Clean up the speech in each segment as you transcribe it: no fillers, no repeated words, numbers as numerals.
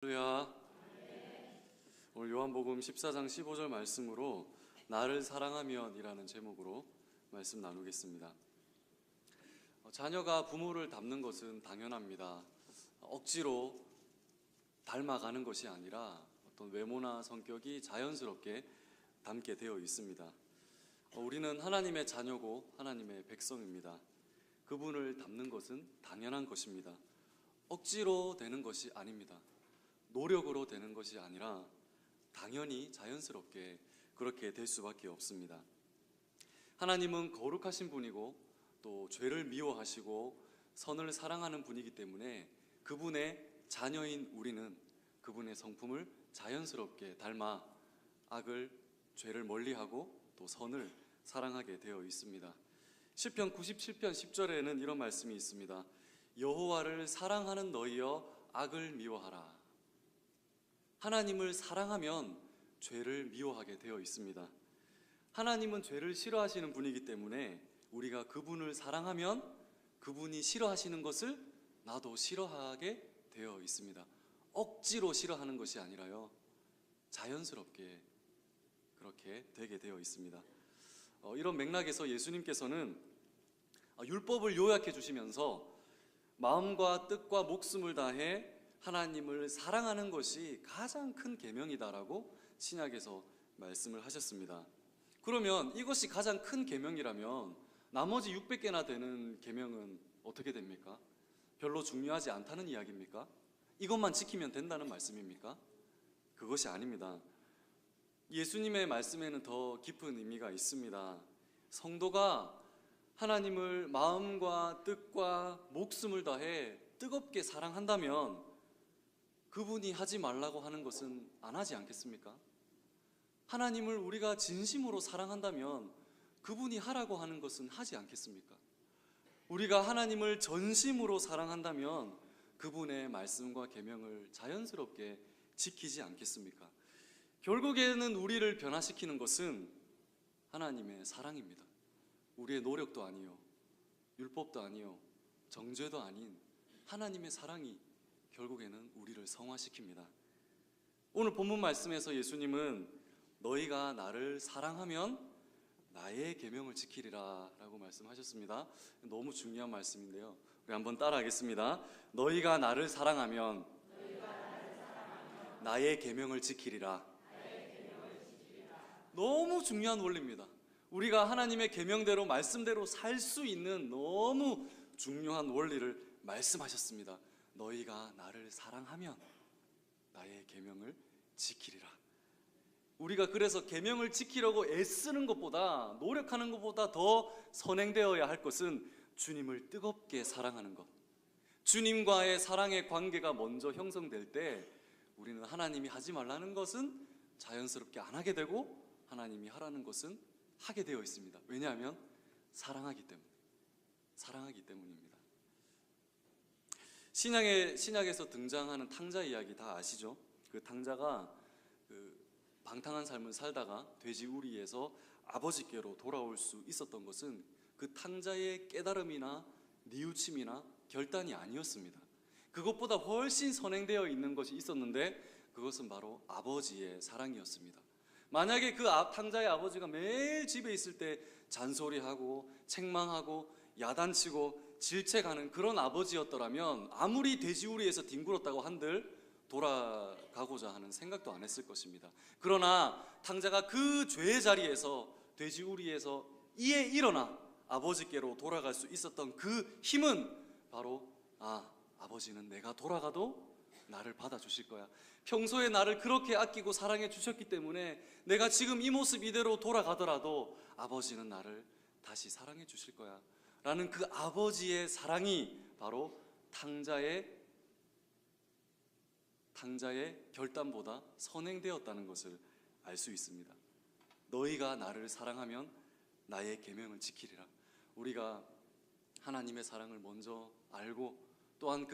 할렐루야. 오늘 요한복음 14장 15절 말씀으로 나를 사랑하면이라는 제목으로 말씀 나누겠습니다. 자녀가 부모를 닮는 것은 당연합니다. 억지로 닮아가는 것이 아니라 어떤 외모나 성격이 자연스럽게 닮게 되어 있습니다. 우리는 하나님의 자녀고 하나님의 백성입니다. 그분을 닮는 것은 당연한 것입니다. 억지로 되는 것이 아닙니다. 노력으로 되는 것이 아니라 당연히 자연스럽게 그렇게 될 수밖에 없습니다. 하나님은 거룩하신 분이고 또 죄를 미워하시고 선을 사랑하는 분이기 때문에 그분의 자녀인 우리는 그분의 성품을 자연스럽게 닮아 악을, 죄를 멀리하고 또 선을 사랑하게 되어 있습니다. 시편 97편 10절에는 이런 말씀이 있습니다. 여호와를 사랑하는 너희여 악을 미워하라. 하나님을 사랑하면 죄를 미워하게 되어 있습니다. 하나님은 죄를 싫어하시는 분이기 때문에 우리가 그분을 사랑하면 그분이 싫어하시는 것을 나도 싫어하게 되어 있습니다. 억지로 싫어하는 것이 아니라요, 자연스럽게 그렇게 되게 되어 있습니다. 이런 맥락에서 예수님께서는 율법을 요약해 주시면서 마음과 뜻과 목숨을 다해 하나님을 사랑하는 것이 가장 큰 계명이다라고 신약에서 말씀을 하셨습니다. 그러면 이것이 가장 큰 계명이라면 나머지 600개나 되는 계명은 어떻게 됩니까? 별로 중요하지 않다는 이야기입니까? 이것만 지키면 된다는 말씀입니까? 그것이 아닙니다. 예수님의 말씀에는 더 깊은 의미가 있습니다. 성도가 하나님을 마음과 뜻과 목숨을 다해 뜨겁게 사랑한다면 그분이 하지 말라고 하는 것은 안 하지 않겠습니까? 하나님을 우리가 진심으로 사랑한다면 그분이 하라고 하는 것은 하지 않겠습니까? 우리가 하나님을 전심으로 사랑한다면 그분의 말씀과 계명을 자연스럽게 지키지 않겠습니까? 결국에는 우리를 변화시키는 것은 하나님의 사랑입니다. 우리의 노력도 아니요, 율법도 아니요, 정죄도 아닌 하나님의 사랑이 결국에는 우리를 성화시킵니다. 오늘 본문 말씀에서 예수님은 너희가 나를 사랑하면 나의 계명을 지키리라 라고 말씀하셨습니다. 너무 중요한 말씀인데요, 우리 한번 따라하겠습니다. 너희가 나를 사랑하면 나의 계명을 지키리라. 너무 중요한 원리입니다. 우리가 하나님의 계명대로 말씀대로 살 수 있는 너무 중요한 원리를 말씀하셨습니다. 너희가 나를 사랑하면 나의 계명을 지키리라. 우리가 그래서 계명을 지키려고 애쓰는 것보다, 노력하는 것보다 더 선행되어야 할 것은 주님을 뜨겁게 사랑하는 것. 주님과의 사랑의 관계가 먼저 형성될 때 우리는 하나님이 하지 말라는 것은 자연스럽게 안 하게 되고 하나님이 하라는 것은 하게 되어 있습니다. 왜냐하면 사랑하기 때문입니다. 신약에서 등장하는 탕자 이야기 다 아시죠? 그 탕자가 방탕한 삶을 살다가 돼지우리에서 아버지께로 돌아올 수 있었던 것은 그 탕자의 깨달음이나 뉘우침이나 결단이 아니었습니다. 그것보다 훨씬 선행되어 있는 것이 있었는데 그것은 바로 아버지의 사랑이었습니다. 만약에 그 탕자의 아버지가 매일 집에 있을 때 잔소리하고 책망하고 야단치고 질책하는 그런 아버지였더라면 아무리 돼지우리에서 뒹굴었다고 한들 돌아가고자 하는 생각도 안 했을 것입니다. 그러나 탕자가 그 죄의 자리에서 돼지우리에서 이에 일어나 아버지께로 돌아갈 수 있었던 그 힘은 바로 아버지는 내가 돌아가도 나를 받아주실 거야. 평소에 나를 그렇게 아끼고 사랑해 주셨기 때문에 내가 지금 이 모습 이대로 돌아가더라도 아버지는 나를 다시 사랑해 주실 거야 라는 그 아버지의 사랑이 바로 탕자의 결단보다 선행되었다는 것을 알 수 있습니다. 너희가 나를 사랑하면 나의 계명을 지키리라. 우리가 하나님의 사랑을 먼저 알고 또한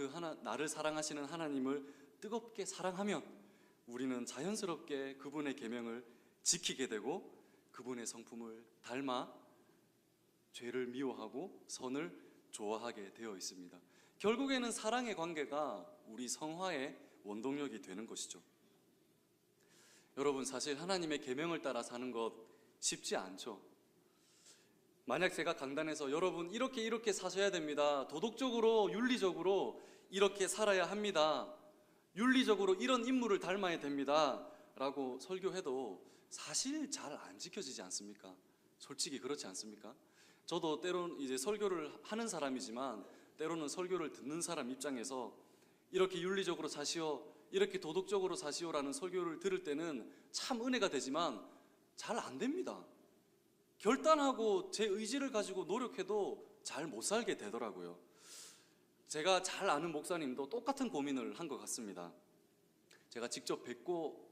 나를 사랑하시는 하나님을 뜨겁게 사랑하면 우리는 자연스럽게 그분의 계명을 지키게 되고 그분의 성품을 닮아 죄를 미워하고 선을 좋아하게 되어 있습니다. 결국에는 사랑의 관계가 우리 성화의 원동력이 되는 것이죠. 여러분, 사실 하나님의 계명을 따라 사는 것 쉽지 않죠. 만약 제가 강단에서 여러분 이렇게 사셔야 됩니다, 도덕적으로 윤리적으로 이렇게 살아야 합니다, 윤리적으로 이런 인물을 닮아야 됩니다 라고 설교해도 사실 잘 안 지켜지지 않습니까? 솔직히 그렇지 않습니까? 저도 때로는 이제 설교를 하는 사람이지만 때로는 설교를 듣는 사람 입장에서 이렇게 윤리적으로 사시오, 이렇게 도덕적으로 사시오라는 설교를 들을 때는 참 은혜가 되지만 잘 안 됩니다. 결단하고 제 의지를 가지고 노력해도 잘 못 살게 되더라고요. 제가 잘 아는 목사님도 똑같은 고민을 한 것 같습니다. 제가 직접 뵙고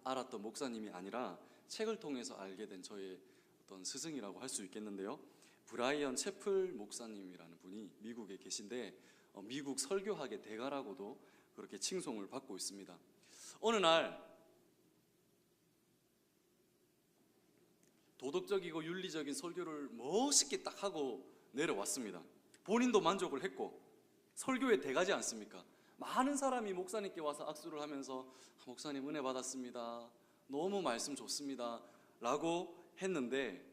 알았던 목사님이 아니라 책을 통해서 알게 된 저의 어떤 스승이라고 할 수 있겠는데요. 브라이언 채플 목사님이라는 분이 미국에 계신데 미국 설교학의 대가라고도 그렇게 칭송을 받고 있습니다. 어느 날 도덕적이고 윤리적인 설교를 멋있게 딱 하고 내려왔습니다. 본인도 만족을 했고 설교에 대가지 않습니까? 많은 사람이 목사님께 와서 악수를 하면서 목사님 은혜 받았습니다, 너무 말씀 좋습니다 라고 했는데,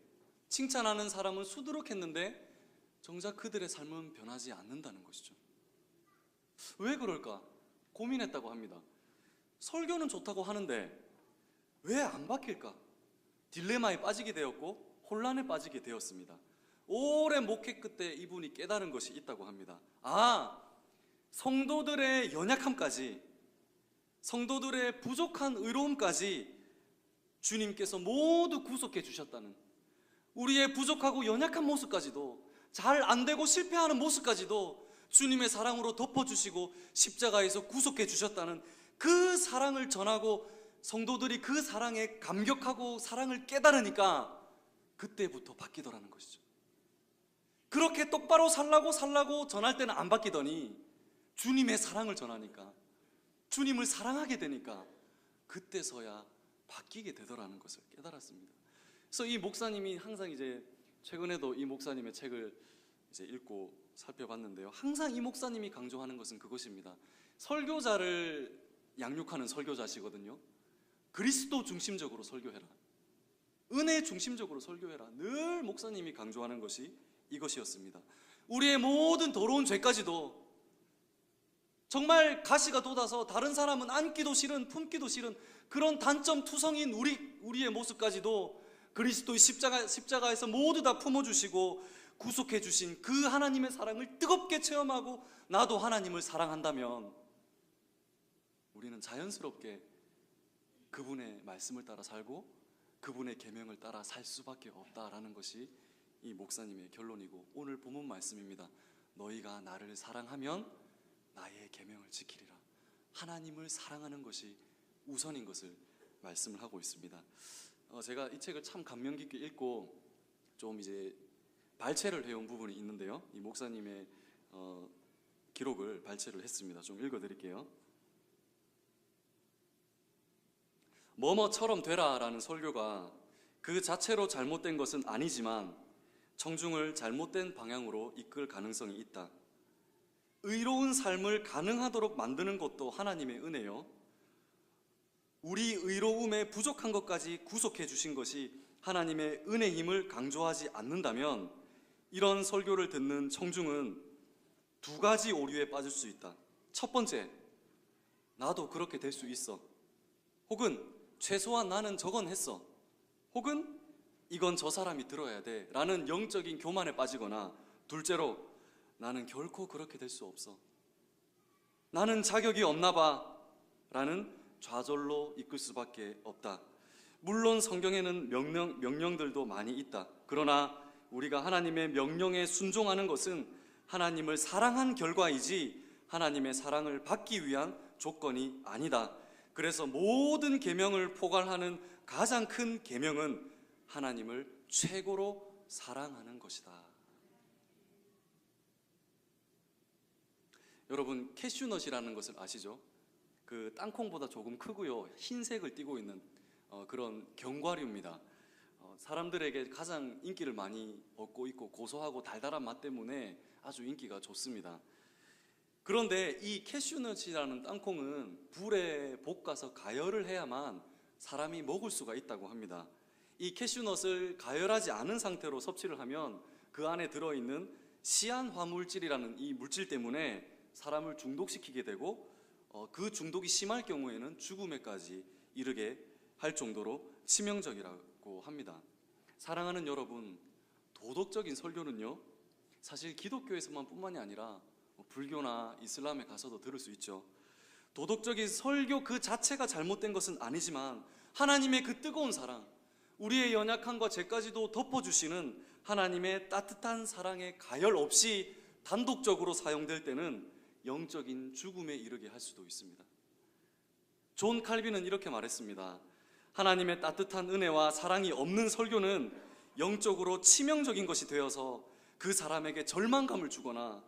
칭찬하는 사람은 수두룩했는데 정작 그들의 삶은 변하지 않는다는 것이죠. 왜 그럴까 고민했다고 합니다. 설교는 좋다고 하는데 왜 안 바뀔까? 딜레마에 빠지게 되었고 혼란에 빠지게 되었습니다. 오랜 목회 끝에 이분이 깨달은 것이 있다고 합니다. 성도들의 연약함까지, 성도들의 부족한 의로움까지 주님께서 모두 구속해 주셨다는, 우리의 부족하고 연약한 모습까지도, 잘 안되고 실패하는 모습까지도 주님의 사랑으로 덮어주시고 십자가에서 구속해 주셨다는 그 사랑을 전하고 성도들이 그 사랑에 감격하고 사랑을 깨달으니까 그때부터 바뀌더라는 것이죠. 그렇게 똑바로 살라고 전할 때는 안 바뀌더니 주님의 사랑을 전하니까, 주님을 사랑하게 되니까 그때서야 바뀌게 되더라는 것을 깨달았습니다. 그래서 이 목사님이 항상 이제 최근에도 이 목사님의 책을 이제 읽고 살펴봤는데요, 항상 이 목사님이 강조하는 것은 그것입니다. 설교자를 양육하는 설교자시거든요. 그리스도 중심적으로 설교해라, 은혜 중심적으로 설교해라. 늘 목사님이 강조하는 것이 이것이었습니다. 우리의 모든 더러운 죄까지도, 정말 가시가 돋아서 다른 사람은 안기도 싫은, 품기도 싫은 그런 단점 투성인 우리의 모습까지도 그리스도의 십자가에서 모두 다 품어주시고 구속해 주신 그 하나님의 사랑을 뜨겁게 체험하고 나도 하나님을 사랑한다면 우리는 자연스럽게 그분의 말씀을 따라 살고 그분의 계명을 따라 살 수밖에 없다라는 것이 이 목사님의 결론이고 오늘 본문 말씀입니다. 너희가 나를 사랑하면 나의 계명을 지키리라. 하나님을 사랑하는 것이 우선인 것을 말씀을 하고 있습니다. 제가 이 책을 참 감명 깊게 읽고 좀 이제 발췌를 해온 부분이 있는데요, 이 목사님의 기록을 발췌를 했습니다. 좀 읽어드릴게요. 뭐뭐처럼 되라 라는 설교가 그 자체로 잘못된 것은 아니지만 청중을 잘못된 방향으로 이끌 가능성이 있다. 의로운 삶을 가능하도록 만드는 것도 하나님의 은혜요, 우리 의로움에 부족한 것까지 구속해 주신 것이 하나님의 은혜임을 강조하지 않는다면 이런 설교를 듣는 청중은 두 가지 오류에 빠질 수 있다. 첫 번째, 나도 그렇게 될 수 있어, 혹은 최소한 나는 저건 했어, 혹은 이건 저 사람이 들어야 돼 라는 영적인 교만에 빠지거나, 둘째로 나는 결코 그렇게 될 수 없어, 나는 자격이 없나 봐 라는 좌절로 이끌 수밖에 없다. 물론 성경에는 명령들도 많이 있다. 그러나 우리가 하나님의 명령에 순종하는 것은 하나님을 사랑한 결과이지 하나님의 사랑을 받기 위한 조건이 아니다. 그래서 모든 계명을 포괄하는 가장 큰 계명은 하나님을 최고로 사랑하는 것이다. 여러분, 캐슈넛이라는 것을 아시죠? 그 땅콩보다 조금 크고요, 흰색을 띠고 있는 그런 견과류입니다. 사람들에게 가장 인기를 많이 얻고 있고 고소하고 달달한 맛 때문에 아주 인기가 좋습니다. 그런데 이 캐슈넛이라는 땅콩은 불에 볶아서 가열을 해야만 사람이 먹을 수가 있다고 합니다. 이 캐슈넛을 가열하지 않은 상태로 섭취를 하면 그 안에 들어있는 시안화물질이라는 이 물질 때문에 사람을 중독시키게 되고 그 중독이 심할 경우에는 죽음에까지 이르게 할 정도로 치명적이라고 합니다. 사랑하는 여러분, 도덕적인 설교는요, 사실 기독교에서만 뿐만이 아니라 불교나 이슬람에 가서도 들을 수 있죠. 도덕적인 설교 그 자체가 잘못된 것은 아니지만 하나님의 그 뜨거운 사랑, 우리의 연약함과 죄까지도 덮어주시는 하나님의 따뜻한 사랑에 가열 없이 단독적으로 사용될 때는 영적인 죽음에 이르게 할 수도 있습니다. 존 칼빈은 이렇게 말했습니다. 하나님의 따뜻한 은혜와 사랑이 없는 설교는 영적으로 치명적인 것이 되어서 그 사람에게 절망감을 주거나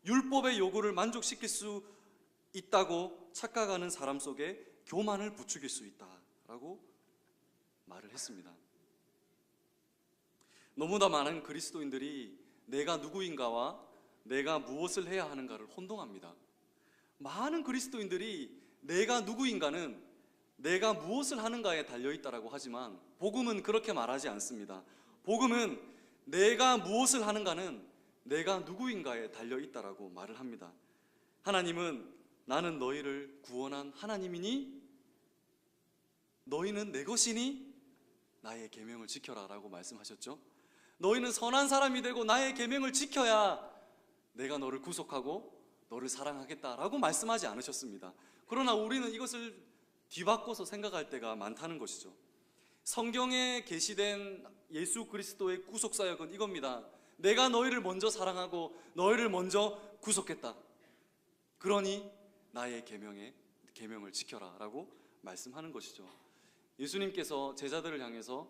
율법의 요구를 만족시킬 수 있다고 착각하는 사람 속에 교만을 부추길 수 있다라고 말을 했습니다. 너무나 많은 그리스도인들이 내가 누구인가와 내가 무엇을 해야 하는가를 혼동합니다. 많은 그리스도인들이 내가 누구인가는 내가 무엇을 하는가에 달려있다라고 하지만 복음은 그렇게 말하지 않습니다. 복음은 내가 무엇을 하는가는 내가 누구인가에 달려있다라고 말을 합니다. 하나님은 나는 너희를 구원한 하나님이니 너희는 내 것이니 나의 계명을 지켜라 라고 말씀하셨죠. 너희는 선한 사람이 되고 나의 계명을 지켜야 내가 너를 구속하고 너를 사랑하겠다라고 말씀하지 않으셨습니다. 그러나 우리는 이것을 뒤바꿔서 생각할 때가 많다는 것이죠. 성경에 계시된 예수 그리스도의 구속사역은 이겁니다. 내가 너희를 먼저 사랑하고 너희를 먼저 구속했다. 그러니 나의 계명을 지켜라 라고 말씀하는 것이죠. 예수님께서 제자들을 향해서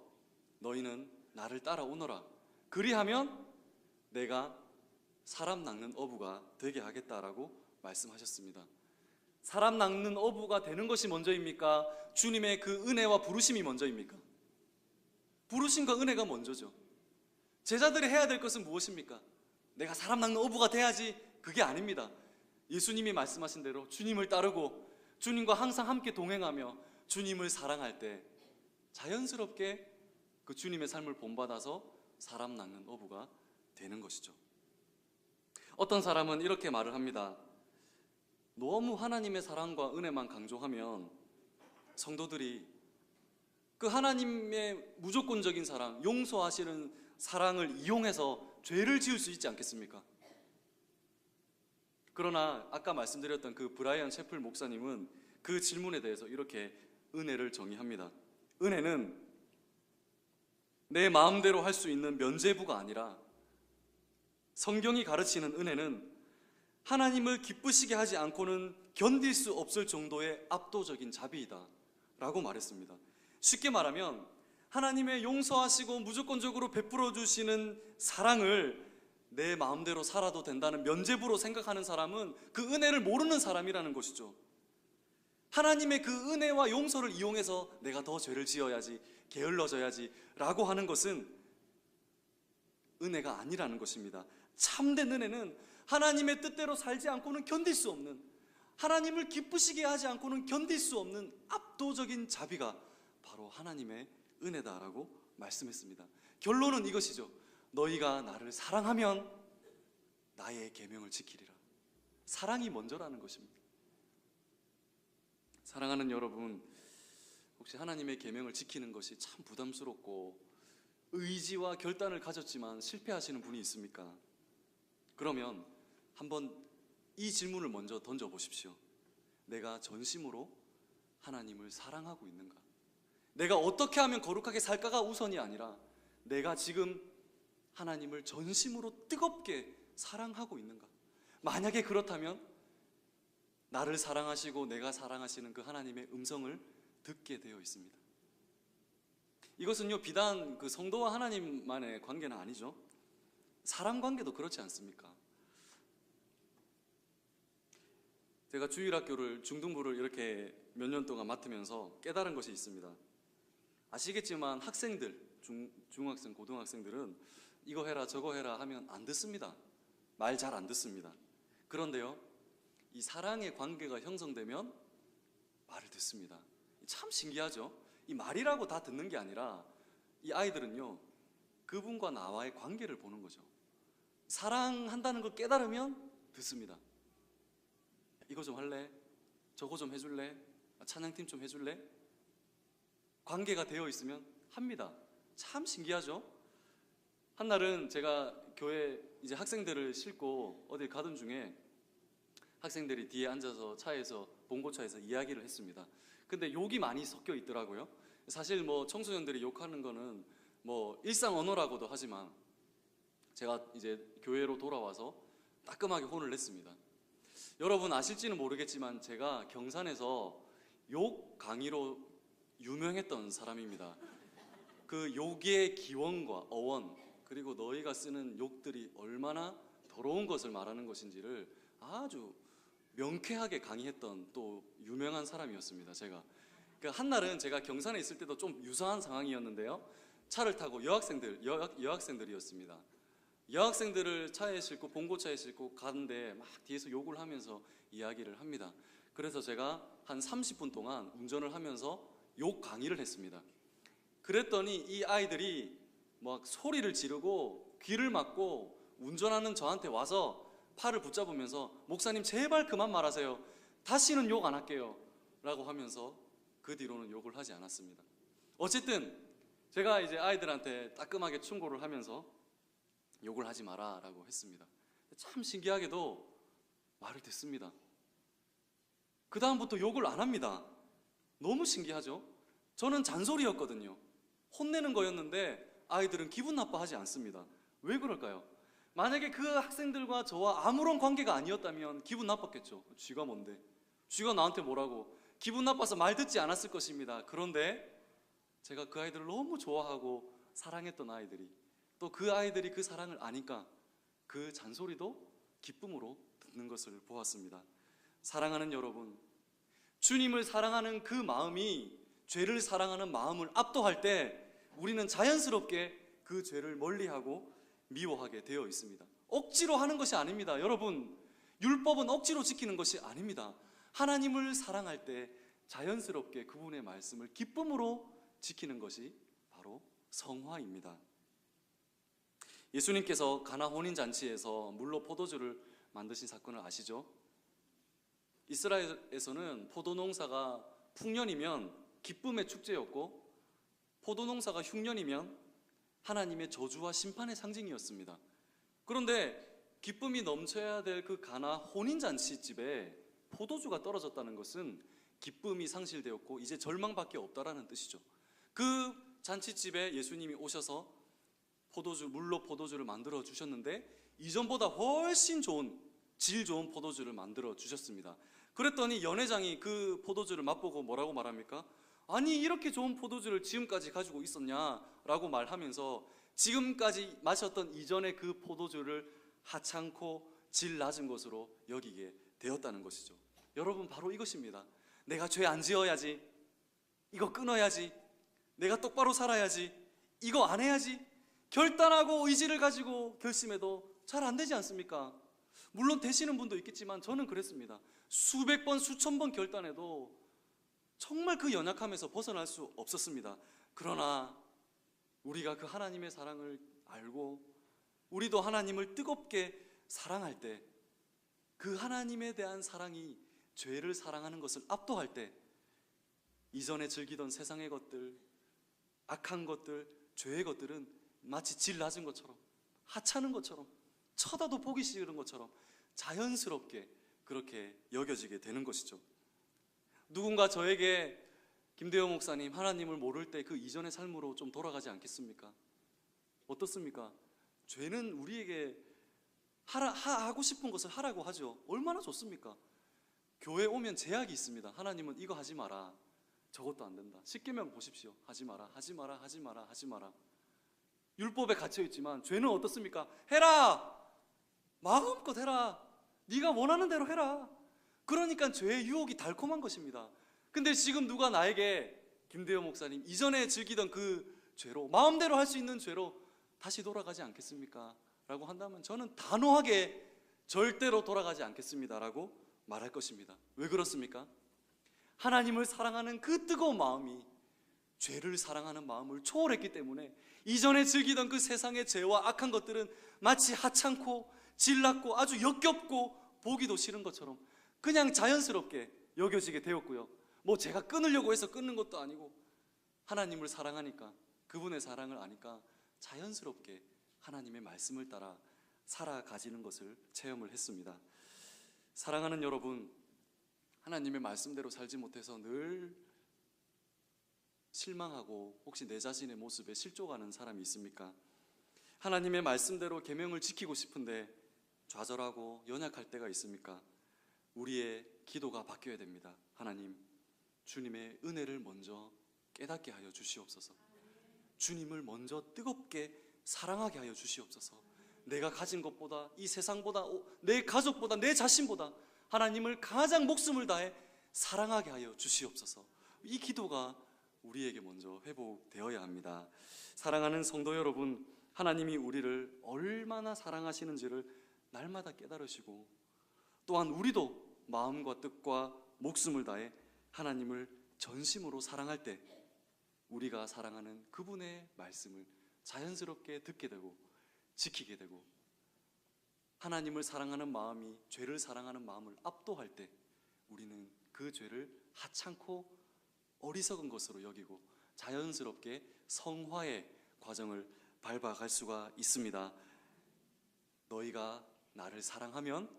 너희는 나를 따라오너라. 그리하면 내가 사람 낚는 어부가 되게 하겠다라고 말씀하셨습니다. 사람 낚는 어부가 되는 것이 먼저입니까? 주님의 그 은혜와 부르심이 먼저입니까? 부르심과 은혜가 먼저죠. 제자들이 해야 될 것은 무엇입니까? 내가 사람 낚는 어부가 돼야지. 그게 아닙니다. 예수님이 말씀하신 대로 주님을 따르고 주님과 항상 함께 동행하며 주님을 사랑할 때 자연스럽게 그 주님의 삶을 본받아서 사람 낚는 어부가 되는 것이죠. 어떤 사람은 이렇게 말을 합니다. 너무 하나님의 사랑과 은혜만 강조하면 성도들이 그 하나님의 무조건적인 사랑, 용서하시는 사랑을 이용해서 죄를 지을 수 있지 않겠습니까? 그러나 아까 말씀드렸던 그 브라이언 채플 목사님은 그 질문에 대해서 이렇게 은혜를 정의합니다. 은혜는 내 마음대로 할 수 있는 면죄부가 아니라 성경이 가르치는 은혜는 하나님을 기쁘시게 하지 않고는 견딜 수 없을 정도의 압도적인 자비이다 라고 말했습니다. 쉽게 말하면 하나님의 용서하시고 무조건적으로 베풀어 주시는 사랑을 내 마음대로 살아도 된다는 면죄부로 생각하는 사람은 그 은혜를 모르는 사람이라는 것이죠. 하나님의 그 은혜와 용서를 이용해서 내가 더 죄를 지어야지, 게을러져야지 라고 하는 것은 은혜가 아니라는 것입니다. 참된 은혜는 하나님의 뜻대로 살지 않고는 견딜 수 없는, 하나님을 기쁘시게 하지 않고는 견딜 수 없는 압도적인 자비가 바로 하나님의 은혜다라고 말씀했습니다. 결론은 이것이죠. 너희가 나를 사랑하면 나의 계명을 지키리라. 사랑이 먼저라는 것입니다. 사랑하는 여러분, 혹시 하나님의 계명을 지키는 것이 참 부담스럽고 의지와 결단을 가졌지만 실패하시는 분이 있습니까? 그러면 한번 이 질문을 먼저 던져보십시오. 내가 전심으로 하나님을 사랑하고 있는가? 내가 어떻게 하면 거룩하게 살까가 우선이 아니라 내가 지금 하나님을 전심으로 뜨겁게 사랑하고 있는가? 만약에 그렇다면 나를 사랑하시고 내가 사랑하시는 그 하나님의 음성을 듣게 되어 있습니다. 이것은요, 비단 그 성도와 하나님만의 관계는 아니죠. 사람 관계도 그렇지 않습니까? 제가 주일학교를 중등부를 이렇게 몇 년 동안 맡으면서 깨달은 것이 있습니다. 아시겠지만 학생들, 중학생, 고등학생들은 이거 해라 저거 해라 하면 안 듣습니다. 말 잘 안 듣습니다. 그런데요, 이 사랑의 관계가 형성되면 말을 듣습니다. 참 신기하죠? 이 말이라고 다 듣는 게 아니라 이 아이들은요, 그분과 나와의 관계를 보는 거죠. 사랑한다는 걸 깨달으면 듣습니다. 이거 좀 할래? 저거 좀 해줄래? 찬양팀 좀 해줄래? 관계가 되어 있으면 합니다. 참 신기하죠? 한날은 제가 교회 이제 학생들을 싣고 어딜 가던 중에 학생들이 뒤에 앉아서 차에서 봉고차에서 이야기를 했습니다. 근데 욕이 많이 섞여 있더라고요. 사실 뭐 청소년들이 욕하는 거는 뭐 일상 언어라고도 하지만 제가 이제 교회로 돌아와서 따끔하게 혼을 냈습니다. 여러분 아실지는 모르겠지만 제가 경산에서 욕 강의로 유명했던 사람입니다. 그 욕의 기원과 어원, 그리고 너희가 쓰는 욕들이 얼마나 더러운 것을 말하는 것인지를 아주 명쾌하게 강의했던 또 유명한 사람이었습니다. 제가 한날은 제가 경산에 있을 때도 좀 유사한 상황이었는데요, 차를 타고 여학생들이었습니다. 여학생들을 차에 싣고 봉고차에 싣고 가는데 막 뒤에서 욕을 하면서 이야기를 합니다. 그래서 제가 한 30분 동안 운전을 하면서 욕 강의를 했습니다. 그랬더니 이 아이들이 막 소리를 지르고 귀를 막고 운전하는 저한테 와서 팔을 붙잡으면서 목사님 제발 그만 말하세요. 다시는 욕 안 할게요. 라고 하면서 그 뒤로는 욕을 하지 않았습니다. 어쨌든 제가 이제 아이들한테 따끔하게 충고를 하면서 욕을 하지 마라 라고 했습니다. 참 신기하게도 말을 듣습니다. 그 다음부터 욕을 안 합니다. 너무 신기하죠? 저는 잔소리였거든요. 혼내는 거였는데 아이들은 기분 나빠하지 않습니다. 왜 그럴까요? 만약에 그 학생들과 저와 아무런 관계가 아니었다면 기분 나빴겠죠. 쥐가 뭔데? 쥐가 나한테 뭐라고? 기분 나빠서 말 듣지 않았을 것입니다. 그런데 제가 그 아이들을 너무 좋아하고 사랑했던 아이들이, 또 그 아이들이 그 사랑을 아니까 그 잔소리도 기쁨으로 듣는 것을 보았습니다. 사랑하는 여러분, 주님을 사랑하는 그 마음이 죄를 사랑하는 마음을 압도할 때 우리는 자연스럽게 그 죄를 멀리하고 미워하게 되어 있습니다. 억지로 하는 것이 아닙니다. 여러분, 율법은 억지로 지키는 것이 아닙니다. 하나님을 사랑할 때 자연스럽게 그분의 말씀을 기쁨으로 지키는 것이 바로 성화입니다. 예수님께서 가나 혼인잔치에서 물로 포도주를 만드신 사건을 아시죠? 이스라엘에서는 포도농사가 풍년이면 기쁨의 축제였고, 포도농사가 흉년이면 하나님의 저주와 심판의 상징이었습니다. 그런데 기쁨이 넘쳐야 될 그 가나 혼인잔치집에 포도주가 떨어졌다는 것은 기쁨이 상실되었고 이제 절망밖에 없다라는 뜻이죠. 그 잔치집에 예수님이 오셔서 물로 포도주를 만들어 주셨는데 이전보다 훨씬 좋은, 질 좋은 포도주를 만들어 주셨습니다. 그랬더니 연회장이 그 포도주를 맛보고 뭐라고 말합니까? 아니, 이렇게 좋은 포도주를 지금까지 가지고 있었냐라고 말하면서 지금까지 마셨던 이전의 그 포도주를 하찮고 질 낮은 것으로 여기게 되었다는 것이죠. 여러분, 바로 이것입니다. 내가 죄 안 지어야지, 이거 끊어야지, 내가 똑바로 살아야지, 이거 안 해야지, 결단하고 의지를 가지고 결심해도 잘 안 되지 않습니까? 물론 되시는 분도 있겠지만 저는 그랬습니다. 수백 번, 수천 번 결단해도 정말 그 연약함에서 벗어날 수 없었습니다. 그러나 우리가 그 하나님의 사랑을 알고 우리도 하나님을 뜨겁게 사랑할 때, 그 하나님에 대한 사랑이 죄를 사랑하는 것을 압도할 때 이전에 즐기던 세상의 것들, 악한 것들, 죄의 것들은 마치 질 낮은 것처럼, 하찮은 것처럼, 쳐다도 보기 싫은 것처럼 자연스럽게 그렇게 여겨지게 되는 것이죠. 누군가 저에게 김대호 목사님, 하나님을 모를 때 그 이전의 삶으로 좀 돌아가지 않겠습니까? 어떻습니까? 죄는 우리에게 하고 싶은 것을 하라고 하죠. 얼마나 좋습니까? 교회 오면 제약이 있습니다. 하나님은 이거 하지 마라, 저것도 안 된다. 십계명 보십시오. 하지 마라, 하지 마라, 하지 마라, 하지 마라. 율법에 갇혀 있지만 죄는 어떻습니까? 해라! 마음껏 해라! 네가 원하는 대로 해라! 그러니까 죄의 유혹이 달콤한 것입니다. 근데 지금 누가 나에게 김대호 목사님, 이전에 즐기던 그 죄로, 마음대로 할 수 있는 죄로 다시 돌아가지 않겠습니까? 라고 한다면 저는 단호하게 절대로 돌아가지 않겠습니다 라고 말할 것입니다. 왜 그렇습니까? 하나님을 사랑하는 그 뜨거운 마음이 죄를 사랑하는 마음을 초월했기 때문에 이전에 즐기던 그 세상의 죄와 악한 것들은 마치 하찮고 질났고 아주 역겹고 보기도 싫은 것처럼 그냥 자연스럽게 여겨지게 되었고요. 뭐 제가 끊으려고 해서 끊는 것도 아니고 하나님을 사랑하니까, 그분의 사랑을 아니까 자연스럽게 하나님의 말씀을 따라 살아가지는 것을 체험을 했습니다. 사랑하는 여러분, 하나님의 말씀대로 살지 못해서 늘 실망하고 혹시 내 자신의 모습에 실족하는 사람이 있습니까? 하나님의 말씀대로 계명을 지키고 싶은데 좌절하고 연약할 때가 있습니까? 우리의 기도가 바뀌어야 됩니다. 하나님, 주님의 은혜를 먼저 깨닫게 하여 주시옵소서. 주님을 먼저 뜨겁게 사랑하게 하여 주시옵소서. 내가 가진 것보다, 이 세상보다, 내 가족보다, 내 자신보다 하나님을 가장 목숨을 다해 사랑하게 하여 주시옵소서. 이 기도가 우리에게 먼저 회복되어야 합니다. 사랑하는 성도 여러분, 하나님이 우리를 얼마나 사랑하시는지를 날마다 깨달으시고 또한 우리도 마음과 뜻과 목숨을 다해 하나님을 전심으로 사랑할 때 우리가 사랑하는 그분의 말씀을 자연스럽게 듣게 되고 지키게 되고, 하나님을 사랑하는 마음이 죄를 사랑하는 마음을 압도할 때 우리는 그 죄를 하찮고 어리석은 것으로 여기고 자연스럽게 성화의 과정을 밟아갈 수가 있습니다. 너희가 나를 사랑하면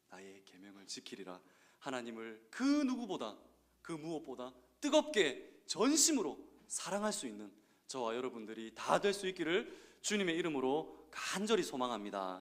나의 계명을 지키리라. 하나님을 그 누구보다, 그 무엇보다 뜨겁게 전심으로 사랑할 수 있는 저와 여러분들이 다 될 수 있기를 주님의 이름으로 간절히 소망합니다.